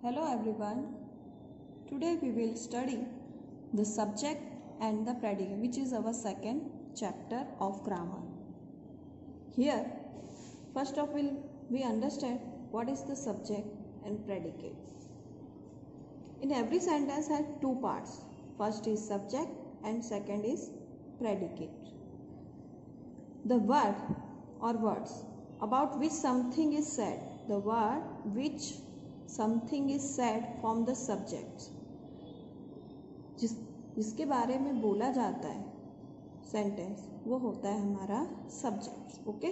Hello everyone. Today we will study the subject and the predicate, which is our second chapter of grammar. Here, first of all, we understand what is the subject and predicate. In every sentence has two parts. First is subject and second is predicate. The word or words about which something is said. The word which something is said from the subject. जिसके बारे में बोला जाता है sentence, वो होता है हमारा subject. Okay.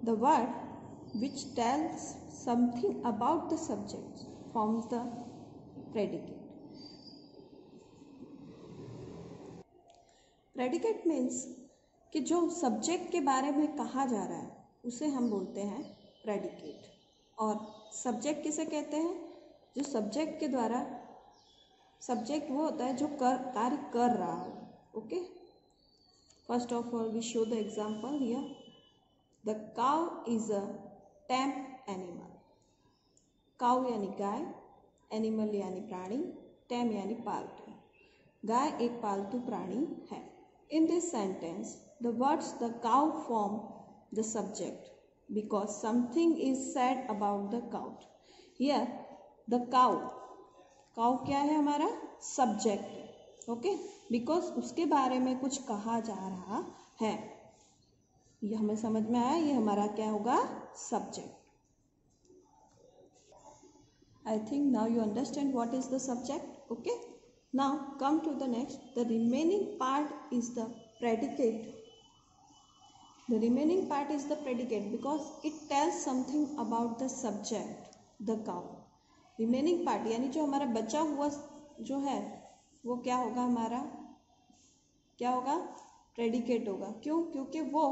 The word which tells something about the subject forms the predicate. Predicate means कि जो सब्जेक्ट के बारे में कहा जा रहा है उसे हम बोलते हैं प्रेडिकेट. और सब्जेक्ट किसे कहते हैं? जो सब्जेक्ट के द्वारा, सब्जेक्ट वो होता है जो कार्य कर रहा हो. Okay. First of all we show the example here. The cow is a tame animal. Cow यानी गाय, एनिमल यानी प्राणी, टैम यानी पालतू. गाय एक पालतू प्राणी है. In this sentence the words the cow form the subject because something is said about the cow. Here the cow क्या है? हमारा सब्जेक्ट. ओके. बिकॉज उसके बारे में कुछ कहा जा रहा है. ये हमें समझ में आया. ये हमारा क्या होगा? Subject. I think now you understand what is the subject. Okay. Now come to the next. The remaining part is the predicate. The remaining part is the predicate because it tells something about the subject, the cow. Remaining part यानी जो हमारा बचा हुआ जो है वो क्या होगा? हमारा क्या होगा? प्रेडिकेट होगा. क्यों? क्योंकि वो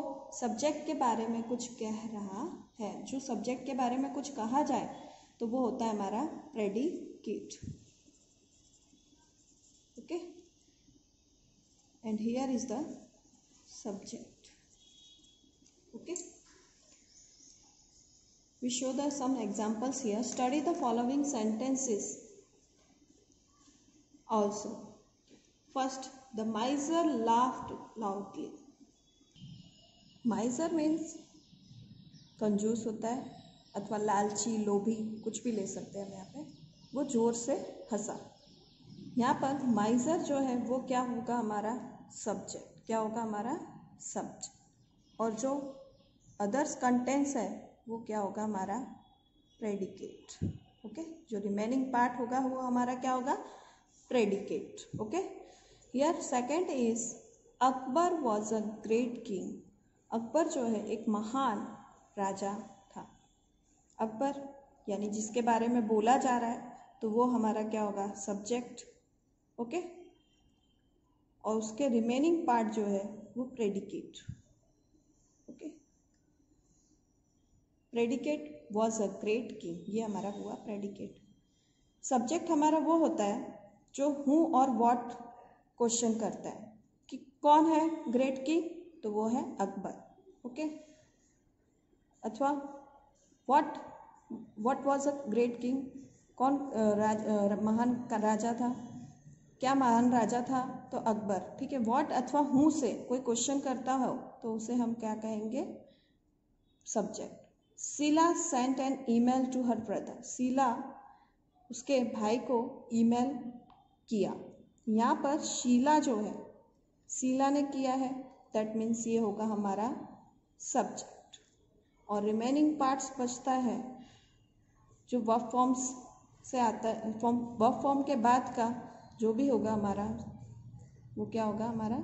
सब्जेक्ट के बारे में कुछ कह रहा है. जो सब्जेक्ट के बारे में कुछ कहा जाए तो वो होता है हमारा predicate. Okay. And here is the subject. Okay. We show some examples here. Study the following sentences also. First, the miser laughed loudly. Miser means कंजूस होता है अथवा लालची, लोभी, कुछ भी ले सकते हैं हम यहाँ पे. वो जोर से हंसा. यहाँ पर माइजर जो है वो क्या होगा? हमारा सब्जेक्ट. क्या होगा? हमारा सब्जेक्ट. और जो अदर्स कंटेंट्स है वो क्या होगा? हमारा प्रेडिकेट. ओके. जो रिमेनिंग पार्ट होगा वो हमारा क्या होगा? Predicate. Okay. Here second is Akbar was a great king. Akbar जो है एक महान राजा था. अकबर यानी जिसके बारे में बोला जा रहा है तो वो हमारा क्या होगा? सब्जेक्ट. ओके. और उसके रिमेनिंग पार्ट जो है वो predicate. Okay. Predicate was a great king, ये हमारा हुआ प्रेडिकेट. सब्जेक्ट हमारा वो होता है जो हु और व्हाट क्वेश्चन करता है कि कौन है ग्रेट किंग, तो वो है अकबर. ओके. अथवा what was a great king, कौन महान राजा था. क्या महान राजा था? तो अकबर. ठीक है. व्हाट अथवा हु से कोई क्वेश्चन करता हो तो उसे हम क्या कहेंगे? Subject. Sheela sent an email to her brother. Sheela उसके भाई को ईमेल किया. यहाँ पर शीला जो है, शीला ने किया है, दैट मीन्स ये होगा हमारा सब्जेक्ट. और रिमेनिंग पार्ट्स बचता है जो वर्ब फॉर्म्स से आता है. वर्ब फॉर्म के बाद का जो भी होगा हमारा वो क्या होगा? हमारा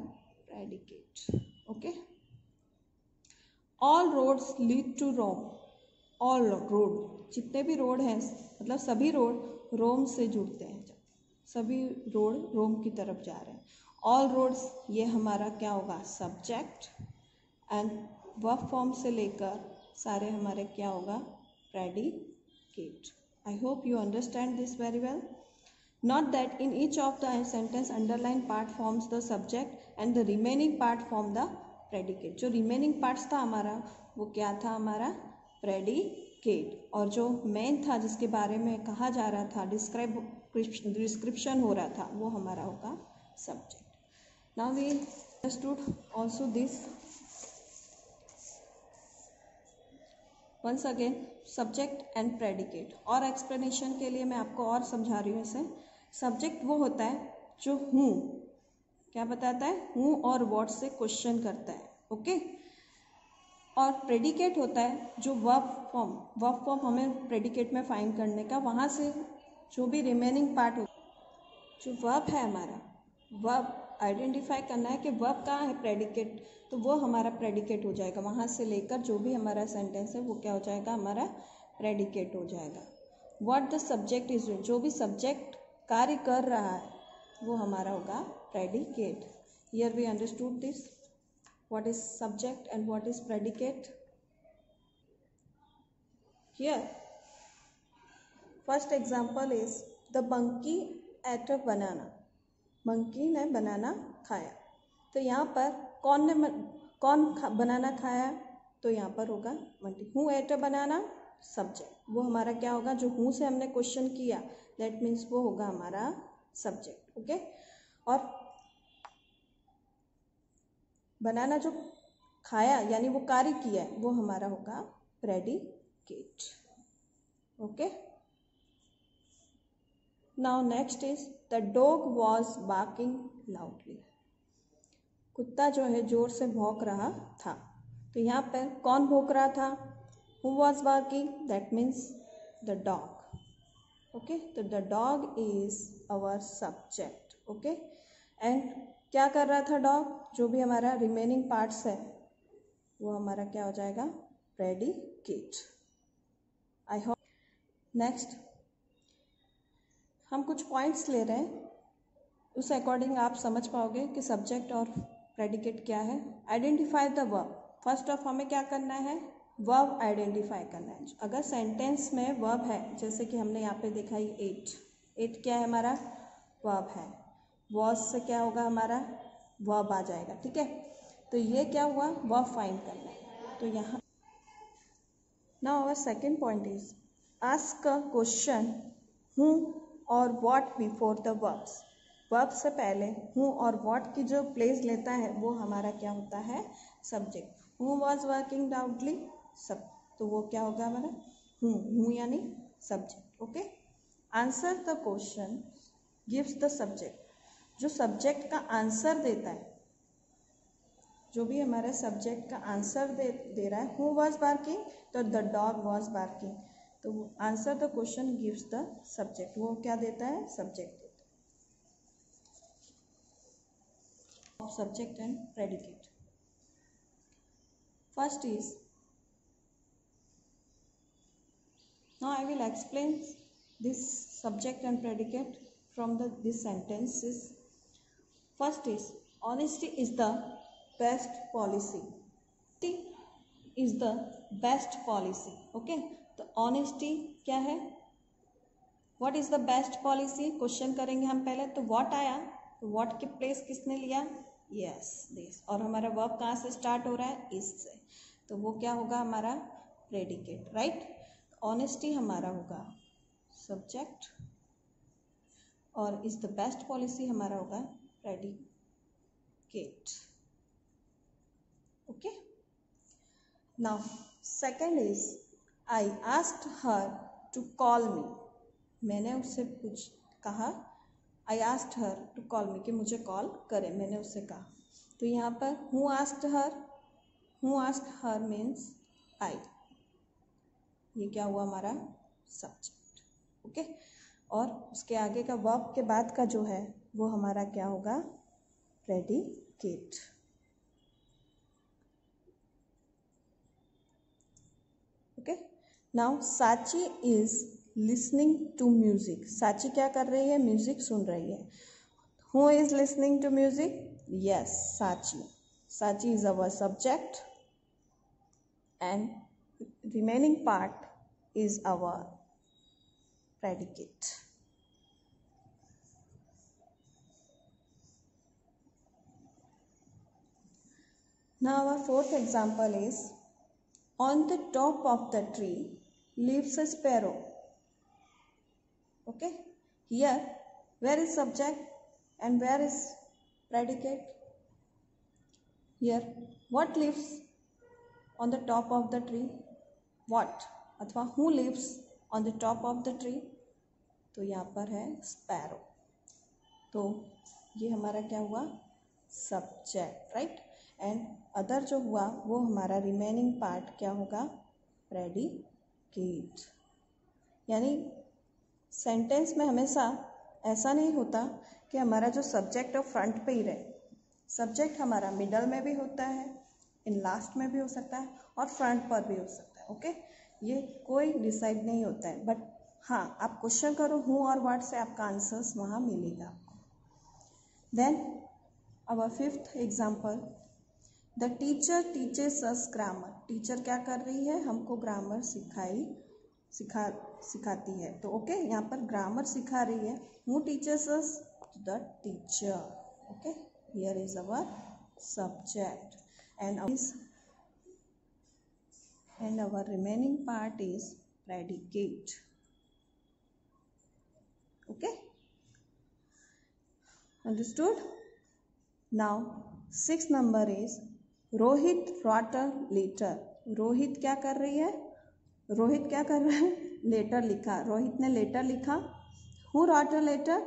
predicate. Okay. All roads lead to Rome. All road, जितने भी रोड हैं, मतलब सभी रोड रोम से जुड़ते हैं. सभी रोड रोम की तरफ जा रहे हैं. ऑल रोड्स ये हमारा क्या होगा? सब्जेक्ट. एंड वर्ब फॉर्म से लेकर सारे हमारे क्या होगा? Predicate. I hope you understand this very well. Note that in each of the sentence underlined part forms the subject and the remaining part form the predicate. जो remaining parts था हमारा वो क्या था? हमारा predicate. प्रेडिकेट, और जो main था जिसके बारे में कहा जा रहा था, डिस्क्रिप्शन हो रहा था, वो हमारा होगा subject. Now we understood also this. Once again subject and predicate. और एक्सप्लेनेशन के लिए मैं आपको और समझा रही हूँ इसे. सब्जेक्ट वो होता है जो हूँ क्या बताता है, हूँ और व्हाट से क्वेश्चन करता है. ओके. और प्रेडिकेट होता है जो वर्ब फॉर्म हमें प्रेडिकेट में फाइंड करने का, वहाँ से जो भी रिमेनिंग पार्ट हो, जो वर्ब है हमारा, वर्ब आइडेंटिफाई करना है कि वर्ब कहाँ है प्रेडिकेट, तो वो हमारा प्रेडिकेट हो जाएगा. वहाँ से लेकर जो भी हमारा सेंटेंस है वो क्या हो जाएगा, हमारा प्रेडिकेट हो जाएगा. What the subject is doing, जो भी सब्जेक्ट कार्य कर रहा है वो हमारा होगा predicate. Here we understood this. What is subject and what is predicate? Here, first example is the monkey ate a banana. Monkey ने बनाना खाया. तो यहाँ पर कौन बनाना खाया, तो यहाँ पर होगा monkey. Who ate a banana? Subject. वो हमारा क्या होगा, जो who से हमने क्वेश्चन किया, that means वो होगा हमारा सब्जेक्ट. ओके. और बनाना जो खाया यानी वो कार्य किया है वो हमारा होगा predicate. Okay. Now next is the dog was barking loudly. कुत्ता जो है जोर से भौंक रहा था. तो यहाँ पर कौन भौंक रहा था, who was barking, that means the dog. Okay. तो the dog is our subject. Okay. And क्या कर रहा था डॉग, जो भी हमारा रिमेनिंग पार्ट्स है वो हमारा क्या हो जाएगा, प्रेडिकेट. I hope. नेक्स्ट हम कुछ पॉइंट्स ले रहे हैं, उस अकॉर्डिंग आप समझ पाओगे कि सब्जेक्ट और प्रेडिकेट क्या है. Identify the verb. First of हमें क्या करना है, वर्ब आइडेंटिफाई करना है. अगर सेंटेंस में वर्ब है, जैसे कि हमने यहाँ पे देखा ही एट क्या है हमारा, वर्ब है. वॉज से क्या होगा हमारा, वर्ब आ जाएगा. ठीक है. तो ये क्या हुआ, वर्ब फाइंड करना है. तो यहाँ now our second point is ask a question who और what before the verbs. Verb से पहले हु और व्हाट की जो प्लेस लेता है वो हमारा क्या होता है, subject. Who was working loudly, सब, तो वो क्या होगा हमारा हु यानी subject. Okay. Answer the question gives the subject. जो सब्जेक्ट का आंसर देता है, जो भी हमारा सब्जेक्ट का आंसर दे रहा है, हु वॉज बार्किंग, तो द डॉग वॉज बार्किंग. तो answer the question gives the subject. वो क्या देता है, सब्जेक्ट देता है. Subject and predicate. First is, now I will explain this subject and predicate from this sentences. First is honesty is the best policy. Honesty is the best policy. Okay. तो honesty क्या है, what is the best policy, question करेंगे हम पहले. तो what आया, तो what की प्लेस किसने लिया, yes this. और हमारा वर्ब कहाँ से स्टार्ट हो रहा है, is से. तो वो क्या होगा हमारा प्रेडिकेट. राइट. honesty हमारा होगा सब्जेक्ट और इज द बेस्ट पॉलिसी हमारा होगा predicate. Okay. Now second is I asked her to call me. मैंने उससे कहा, I asked her to call me, कि मुझे कॉल करे, मैंने उससे कहा. तो यहाँ पर who asked her means I. ये क्या हुआ हमारा सब्जेक्ट. ओके. और उसके आगे का वर्ब के बाद का जो है वो हमारा क्या होगा, predicate. Okay. Now Sachi is listening to music. Sachi क्या कर रही है, म्यूजिक सुन रही है. Who is listening to music, yes Sachi. Sachi is our subject and remaining part is our predicate. Now our fourth example is on the top of the tree leaves a sparrow. Okay, here where is subject and where is predicate? Here what lives on the top of the tree? What अथवा who lives on the top of the tree? तो यहाँ पर है sparrow. तो ये हमारा क्या हुआ? Subject, right. एंड अदर जो हुआ वो हमारा रिमेनिंग पार्ट क्या होगा? प्रेडिकेट. यानी सेंटेंस में हमेशा ऐसा नहीं होता कि हमारा जो सब्जेक्ट है फ्रंट पे ही रहे. सब्जेक्ट हमारा मिडल में भी होता है, इन लास्ट में भी हो सकता है और फ्रंट पर भी हो सकता है. ओके, ये कोई डिसाइड नहीं होता है. बट हाँ, आप क्वेश्चन करो हूँ और व्हाट से आपका आंसर्स वहाँ मिलेगा आपको. Then our fifth example, the teacher teaches us grammar. Teacher क्या कर रही है? हमको ग्रामर सिखाती है. तो ओके, यहाँ पर ग्रामर सिखा रही है. Who teaches us? The teacher. Okay, here is our subject and our remaining part is predicate. Okay, understood? Now sixth number is Rohit wrote a letter. Rohit क्या कर रही है? रोहित क्या कर रहा है? लेटर लिखा. रोहित ने लेटर लिखा. Who wrote a letter?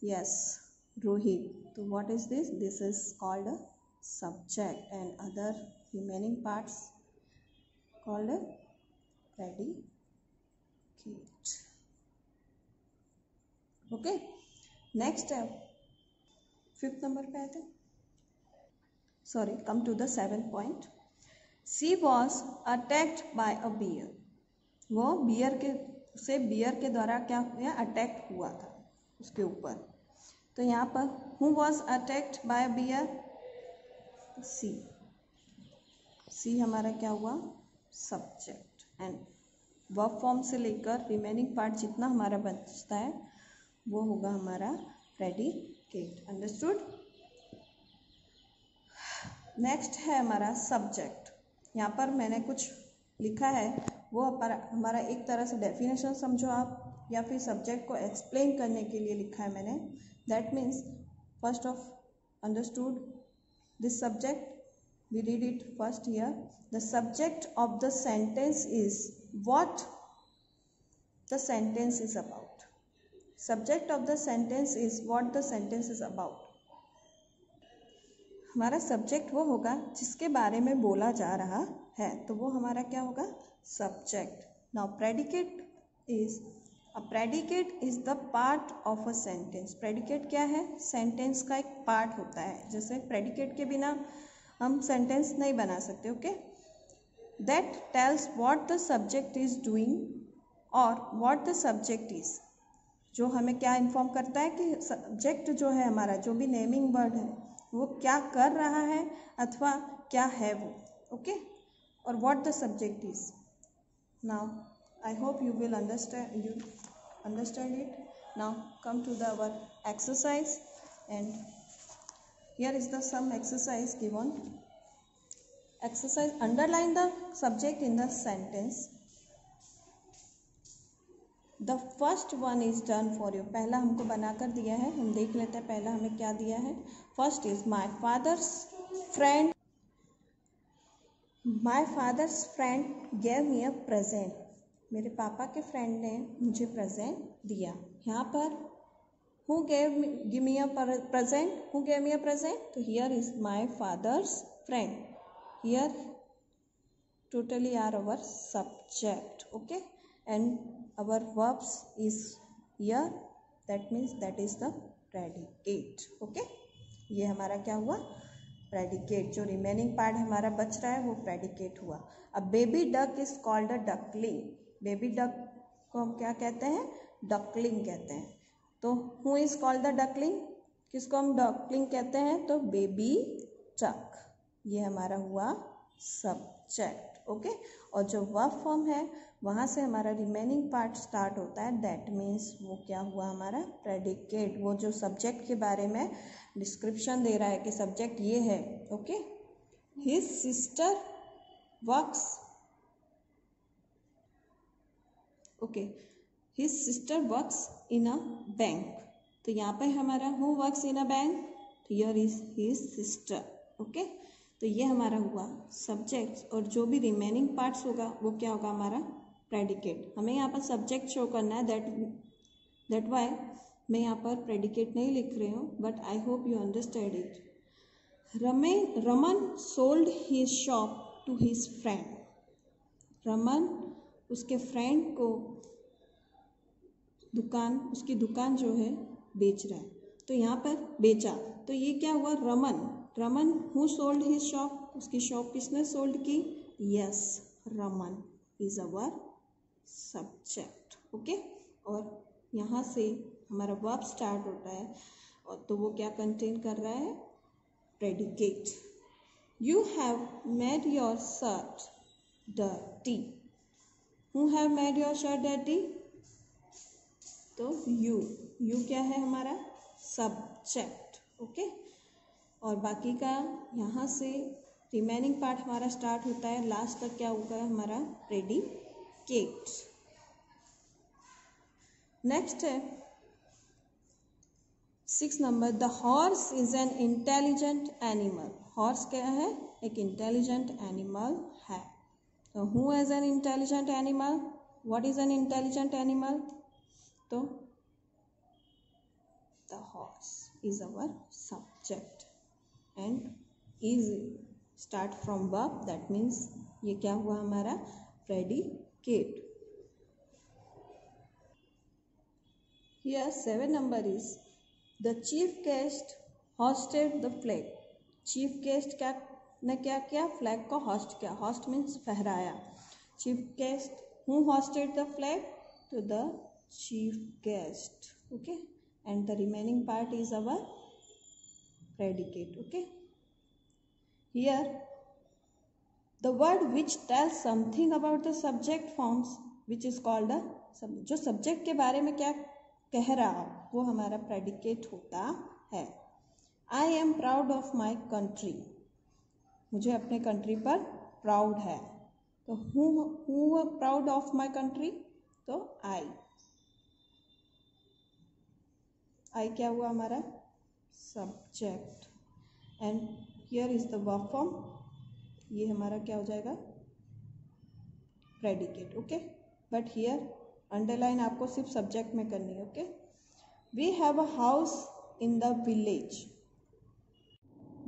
Yes, Rohit. तो what is this? This is called a subject and other remaining parts called a predicate. Okay, next fifth number पे आते हैं. Sorry, come to the 7th point. She was attacked by a bear. वो bear के द्वारा क्या हुआ? Attack हुआ था उसके ऊपर. तो यहाँ पर who was attacked by a bear? See हमारा क्या हुआ? सब्जेक्ट. एंड वर्ब फॉर्म से लेकर रिमेनिंग पार्ट जितना हमारा बचता है वो होगा हमारा प्रेडिकेट. अंडरस्टूड? नेक्स्ट है हमारा सब्जेक्ट. यहाँ पर मैंने कुछ लिखा है, वो हमारा एक तरह से डेफिनेशन समझो आप, या फिर सब्जेक्ट को एक्सप्लेन करने के लिए लिखा है मैंने. That means first of understood this subject. We read it first here. The subject of the sentence is what the sentence is about. Subject of the sentence is what the sentence is about. हमारा subject वो होगा जिसके बारे में बोला जा रहा है, तो वो हमारा क्या होगा? Subject. Now predicate is the part of a sentence. predicate क्या है? सेंटेंस का एक पार्ट होता है. जैसे predicate के बिना हम सेंटेंस नहीं बना सकते. Okay, that tells what the subject is doing or what the subject is. जो हमें क्या इन्फॉर्म करता है कि सब्जेक्ट जो है हमारा, जो भी नेमिंग वर्ड है, वो क्या कर रहा है अथवा क्या है वो. ओके, और what the subject is. Now I hope you will understand it. Now come to the our exercise and here is the some exercise given. Exercise, underline the subject in the sentence. The first one is done for you. पहला हमको बनाकर दिया है, हम देख लेते हैं पहला हमें क्या दिया है. First is my father's friend gave me a present. मेरे पापा के फ्रेंड ने मुझे प्रेजेंट दिया. यहाँ पर who gave me a present. तो here is my father's friend. Here totally are our subject. Okay, and our verbs is here, that means that is the predicate. okay, ये हमारा क्या हुआ? predicate. जो रिमेनिंग पार्ट हमारा बच रहा है वो predicate हुआ. अब baby duck is called a duckling. Baby duck को हम क्या कहते हैं? डकलिंग कहते हैं. तो who is called the duckling? किसको हम डकलिंग कहते हैं? तो बेबी डक. ये हमारा हुआ सब्जेक्ट. ओके, और जो वर्ब फॉर्म है वहाँ से हमारा रिमेनिंग पार्ट स्टार्ट होता है. दैट मीन्स वो क्या हुआ? हमारा प्रेडिकेट. वो जो सब्जेक्ट के बारे में डिस्क्रिप्शन दे रहा है कि सब्जेक्ट ये है. Okay, his sister works okay, his sister works in a bank, तो यहाँ पे हमारा who works in a bank, तो here is his sister. Okay, तो ये हमारा हुआ सब्जेक्ट, और जो भी रिमेनिंग पार्ट्स होगा वो क्या होगा हमारा प्रेडिकेट। हमें यहाँ पर सब्जेक्ट शो करना है, दैट वाई मैं यहाँ पर प्रेडिकेट नहीं लिख रही हूँ, but I hope you understand it. Raman sold his shop to his friend, Raman उसके फ्रेंड को उसकी दुकान जो है बेच रहा है, तो यहाँ पर बेचा, तो ये क्या हुआ Raman who sold his shop, उसकी शॉप किसने सोल्ड की, yes Raman is our subject. Okay, और यहाँ से हमारा वर्ब स्टार्ट होता है, और तो वो क्या कंटेन कर रहा है, predicate. You have made your shirt dirty, who have made your shirt dirty, तो यू क्या है हमारा सब्जेक्ट। ओके, और बाकी का यहाँ से रिमेनिंग पार्ट हमारा स्टार्ट होता है, लास्ट तक क्या होगा हमारा प्रेडिकेट। नेक्स्ट है 6 number, the horse is an intelligent animal, horse क्या है, एक इंटेलिजेंट एनिमल है। तो who is an intelligent animal, what is an intelligent animal, तो the horse is our subject and is start from verb, that means ये क्या हुआ हमारा predicate. Here 7 number is the chief guest hosted the flag, chief guest क्या ने क्या किया, flag को हॉस्ट किया, हॉस्ट मीन्स फहराया। Chief guest, who hosted the flag, तो the chief guest. Okay, and the remaining part is our predicate. Okay, here the word which tells something about the subject forms which is called a, जो subject के बारे में क्या कह रहा वो हमारा प्रेडिकेट होता है। I am proud of my country, मुझे अपने कंट्री पर प्राउड है, तो who proud of my country, तो आई क्या हुआ हमारा subject, and here is the verb form, ये हमारा क्या हो जाएगा predicate. Okay, but here underline आपको सिर्फ सब्जेक्ट में करनी है। Okay, we have a house in the village,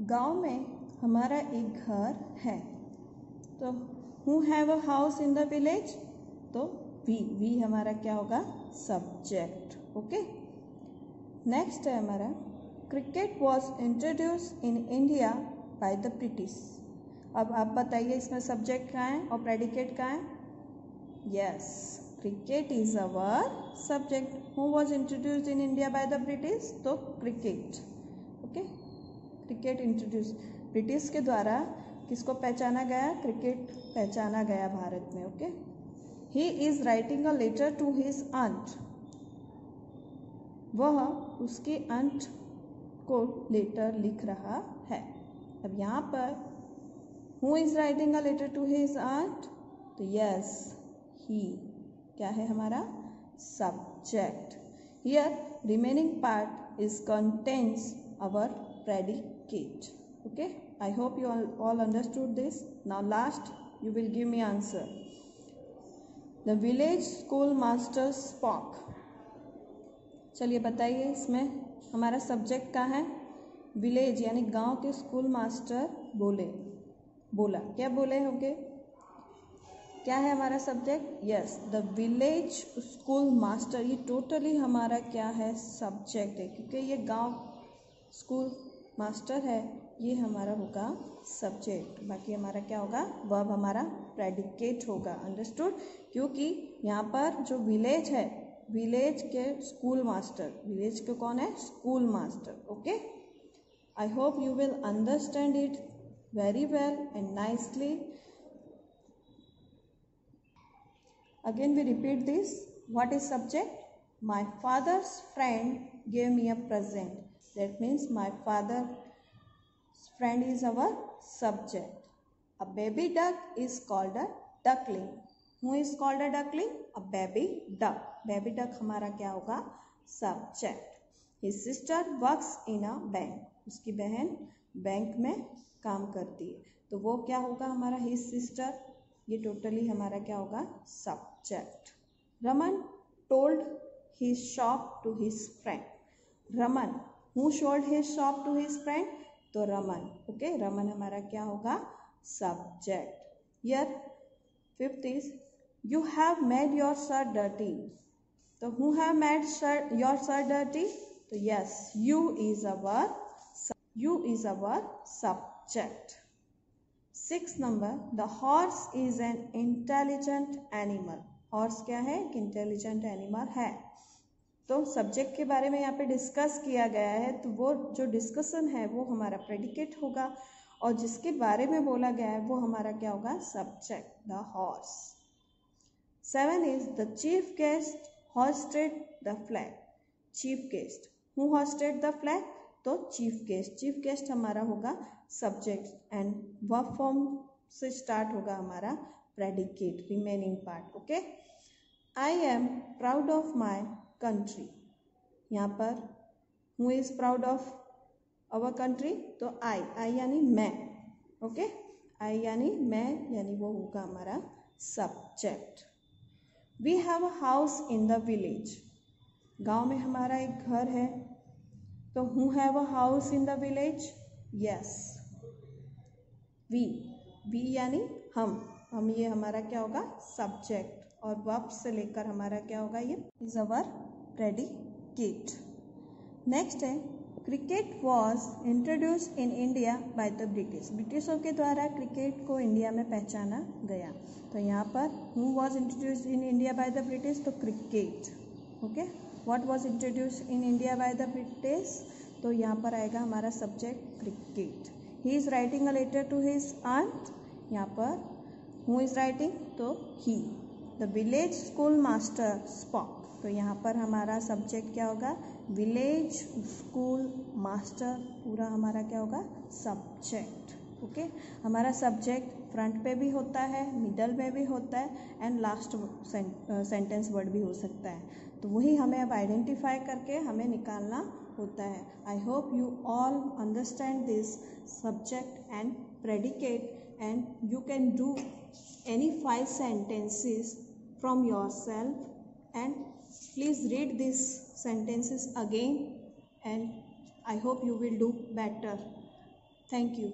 गांव में हमारा एक घर है, तो who have a house in the village, तो वी हमारा क्या होगा सब्जेक्ट। ओके, नेक्स्ट है हमारा cricket was introduce in India by the British. अब आप बताइए इसमें सब्जेक्ट कहाँ है और प्रेडिकेट कहाँ है, yes cricket is our subject. Who was introduced in India by the British, तो cricket. Okay, cricket introduce, British के द्वारा किसको पहचाना गया, क्रिकेट पहचाना गया भारत में। Okay, he is writing a letter to his aunt, वह उसकी आंट को लेटर लिख रहा है। अब यहाँ पर who is writing a letter to his aunt, तो यस ही क्या है हमारा subject. Here remaining part is contains our predicate. Okay, I hope you all understood this. Now last you will give me answer. The village school master spoke. चलिए बताइए इसमें हमारा subject क्या है, विलेज यानी गांव के स्कूल मास्टर बोला, क्या बोले होंगे, क्या है हमारा subject, yes the village school master, ये टोटली हमारा क्या है सब्जेक्ट है, क्योंकि ये गांव स्कूल मास्टर है, ये हमारा होगा सब्जेक्ट। बाकी हमारा क्या होगा, वर्ब हमारा प्रेडिकेट होगा। अंडरस्टूड, क्योंकि यहाँ पर जो विलेज है, विलेज के स्कूल मास्टर, विलेज के कौन है, school master. Okay, I hope you will understand it very well and nicely. Again we repeat this, what is subject, my father's friend gave me a present, that means my father's friend is our subject. A baby duck is called a duckling. Who is called a duckling? A baby duck. Baby duck हमारा क्या होगा? Subject. His sister works in a bank. उसकी बहन bank में काम करती है, तो वो क्या होगा हमारा his sister. ये टोटली हमारा क्या होगा? Subject. Raman told his shop to his friend. Raman, who showed his shop to his friend? तो Raman. Okay, Raman हमारा क्या होगा? Subject. Here fifth is you have made your shirt dirty. तो who have made your shirt dirty? तो yes, you is our subject. Sixth number, the horse is an intelligent animal. Horse क्या है? Intelligent animal है. तो subject के बारे में यहाँ पे डिस्कस किया गया है, तो वो जो डिस्कशन है वो हमारा प्रेडिकेट होगा, और जिसके बारे में बोला गया है वो हमारा क्या होगा? Subject, the horse. 7 is the chief guest hosted the flag. chief guest, who hosted the flag? तो chief guest हमारा होगा सब्जेक्ट, एंड वर्ब फॉर्म से स्टार्ट होगा हमारा predicate, remaining part. Okay. I am proud of my country. यहाँ पर who is proud of our country? तो I यानी मैं. ओके. I यानी मैं, यानी वो होगा हमारा subject. We have a house in the village. गांव में हमारा एक घर है, तो who have a house in the village? Yes, we यानी हम ये हमारा क्या होगा? सब्जेक्ट, और वर्ब से लेकर हमारा क्या होगा? ये इज अवर प्रेडिकेट. नेक्स्ट है cricket was introduce in India by the British. ब्रिटिशों के द्वारा क्रिकेट को इंडिया में पहचाना गया. तो यहाँ पर who was introduce in India by the British? तो cricket. Okay. What was introduce in India by the British? तो यहाँ पर आएगा हमारा subject cricket. He is writing a letter to his aunt. यहाँ पर हु इज राइटिंग? तो he. The village school master spoke. तो यहाँ पर हमारा सब्जेक्ट क्या होगा? विलेज स्कूल मास्टर, पूरा हमारा क्या होगा? सब्जेक्ट. ओके. हमारा सब्जेक्ट फ्रंट पे भी होता है, मिडल में भी होता है, एंड लास्ट सेंटेंस वर्ड भी हो सकता है. तो वही हमें अब आइडेंटिफाई करके हमें निकालना होता है. आई hope you all understand this subject and predicate, and you can do any 5 sentences from yourself, and please read these sentences again, and I hope you will do better. Thank you.